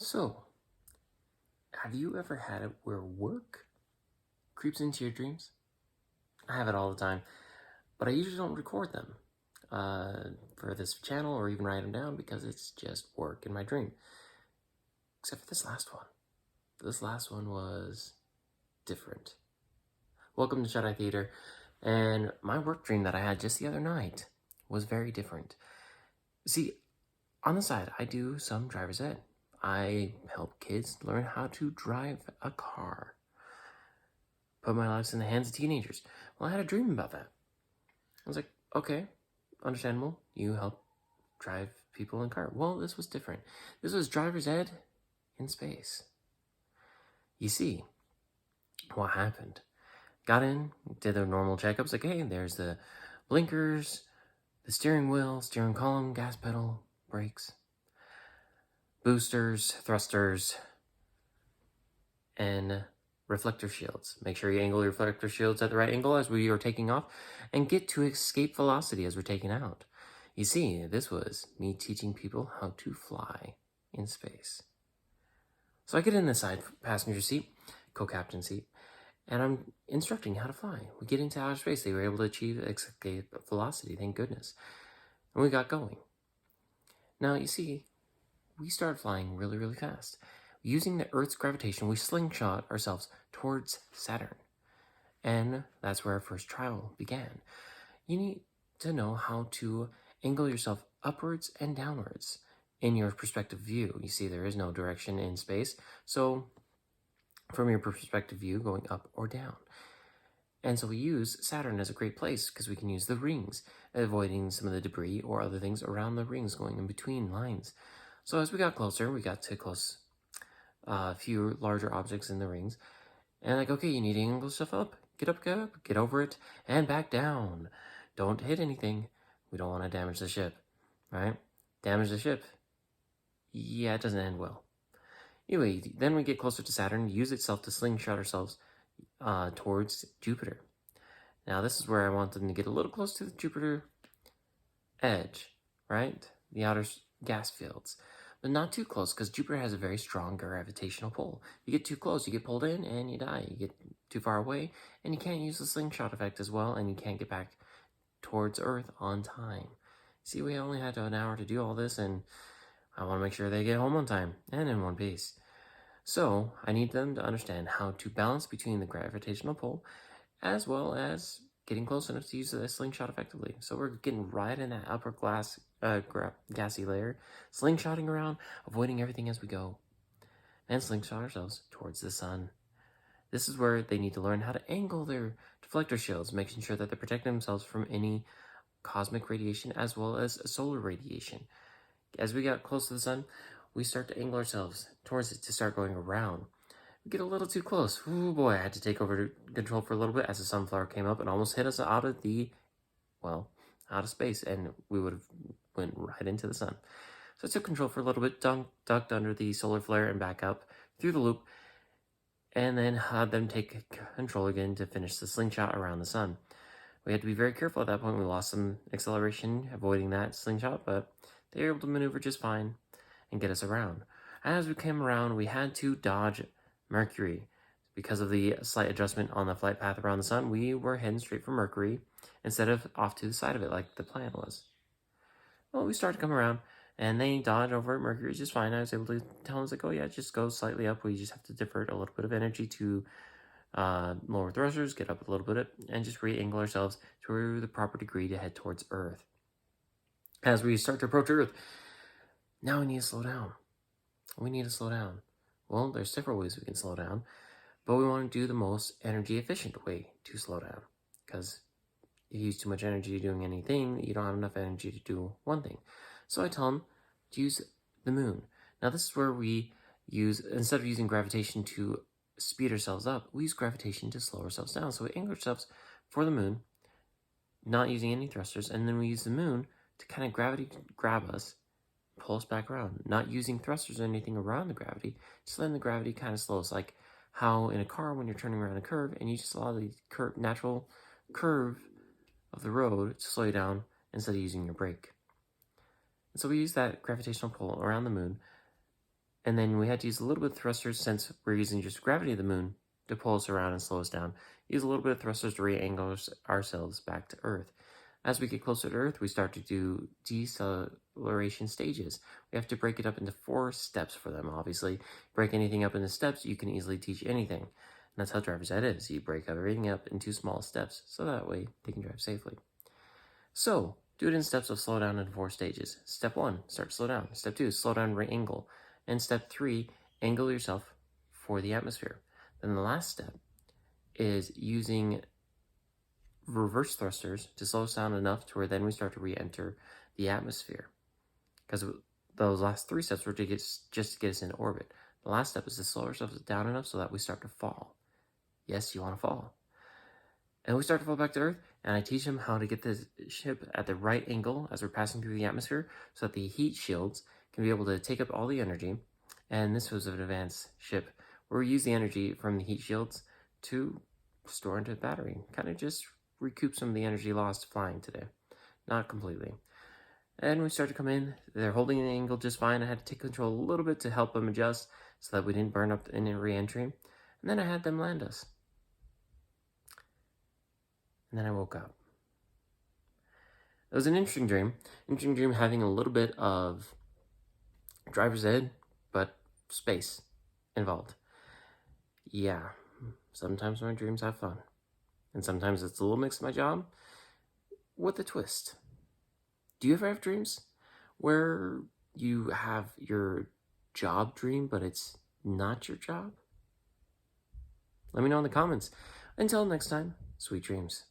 So, have you ever had it where work creeps into your dreams? I have it all the time, but I usually don't record them for this channel or even write them down because it's just work in my dream. Except for this last one. This last one was different. Welcome to Shut-Eye Theater, and my work dream that I had just the other night was very different. See, on the side, I do some driver's ed. I help kids learn how to drive a car. Put my lives in the hands of teenagers. Well, I had a dream about that. I was like, okay, understandable. You help drive people in car. Well, this was different. This was driver's ed in space. You see, what happened? Got in, did the normal checkups. Like, hey, there's the blinkers, the steering wheel, steering column, gas pedal, brakes, boosters, thrusters, and reflector shields. Make sure you angle your reflector shields at the right angle as we are taking off and get to escape velocity as we're taking out. You see, this was me teaching people how to fly in space. So I get in the side passenger seat, co-captain seat, and I'm instructing how to fly. We get into outer space. They were able to achieve escape velocity, thank goodness. And we got going. Now, you see, we started flying really, really fast. Using the Earth's gravitation, we slingshot ourselves towards Saturn. And that's where our first trial began. You need to know how to angle yourself upwards and downwards in your perspective view. You see, there is no direction in space. So from your perspective view, going up or down. And so we use Saturn as a great place because we can use the rings, avoiding some of the debris or other things around the rings going in between lines. So as we got closer, we got to close a few larger objects in the rings. And like, okay, you need to angle stuff up. Get up, get over it, and back down. Don't hit anything. We don't want to damage the ship, right? Damage the ship. Yeah, it doesn't end well. Anyway, then we get closer to Saturn, use itself to slingshot ourselves towards Jupiter. Now, this is where I want them to get a little close to the Jupiter edge, right? The outer gas fields. But not too close, because Jupiter has a very strong gravitational pull. You get too close, you get pulled in, and you die. You get too far away, and you can't use the slingshot effect as well, and you can't get back towards Earth on time. See, we only had an hour to do all this, and I want to make sure they get home on time, and in one piece. So, I need them to understand how to balance between the gravitational pull, as well as getting close enough to use the slingshot effectively. So we're getting right in that upper gassy layer, slingshotting around, avoiding everything as we go, and slingshot ourselves towards the sun. This is where they need to learn how to angle their deflector shields, making sure that they're protecting themselves from any cosmic radiation as well as solar radiation. As we got close to the sun, we start to angle ourselves towards it to start going around. We get a little too close. Ooh boy, I had to take over control for a little bit as the sunflower came up and almost hit us out of space, and we would have went right into the sun. So I took control for a little bit, ducked under the solar flare and back up through the loop, and then had them take control again to finish the slingshot around the sun. We had to be very careful at that point. We lost some acceleration avoiding that slingshot, but they were able to maneuver just fine and get us around. As we came around, we had to dodge Mercury. Because of the slight adjustment on the flight path around the sun, we were heading straight for Mercury instead of off to the side of it like the plan was. Well, we started to come around, and they dodged over at Mercury just fine. I was able to tell them, like, oh yeah, just go slightly up. We just have to divert a little bit of energy to lower thrusters, get up a little bit, and just re-angle ourselves to the proper degree to head towards Earth. As we start to approach Earth, now we need to slow down. Well, there's several ways we can slow down, but we want to do the most energy efficient way to slow down, because if you use too much energy doing anything, you don't have enough energy to do one thing. So I tell them to use the moon. Now this is where we use, instead of using gravitation to speed ourselves up, we use gravitation to slow ourselves down. So we angle ourselves for the moon, not using any thrusters, and then we use the moon to kind of gravity grab us, pull us back around, not using thrusters or anything around the gravity, just letting the gravity kind of slow us, like how in a car when you're turning around a curve and you just allow the natural curve of the road to slow you down instead of using your brake. And so we use that gravitational pull around the moon And then we had to use a little bit of thrusters since we're using just gravity of the moon to pull us around and slow us down. Use a little bit of thrusters to re-angle ourselves back to Earth. As we get closer to Earth, we start to do deceleration stages. We have to break it up into 4 steps for them, obviously. Break anything up into steps, you can easily teach anything. And that's how driver's ed is. You break everything up into small steps, so that way they can drive safely. So, do it in steps of slow down in 4 stages. Step 1, start to slow down. Step 2, slow down, re-angle. And step 3, angle yourself for the atmosphere. Then the last step is using reverse thrusters to slow us down enough to where then we start to re-enter the atmosphere. Because those last 3 steps were to just to get us in orbit. The last step is to slow ourselves down enough so that we start to fall. Yes, you want to fall. And we start to fall back to Earth, and I teach them how to get the ship at the right angle as we're passing through the atmosphere so that the heat shields can be able to take up all the energy. And this was an advanced ship where we use the energy from the heat shields to store into the battery. Kind of just recoup some of the energy lost flying today. Not completely. And we start to come in. They're holding the angle just fine. I had to take control a little bit to help them adjust so that we didn't burn up in re-entry. And then I had them land us. And then I woke up. It was an interesting dream. Interesting dream having a little bit of driver's ed, but space involved. Yeah, sometimes my dreams have fun. And sometimes it's a little mix of my job with a twist. Do you ever have dreams where you have your job dream, but it's not your job? Let me know in the comments. Until next time, sweet dreams.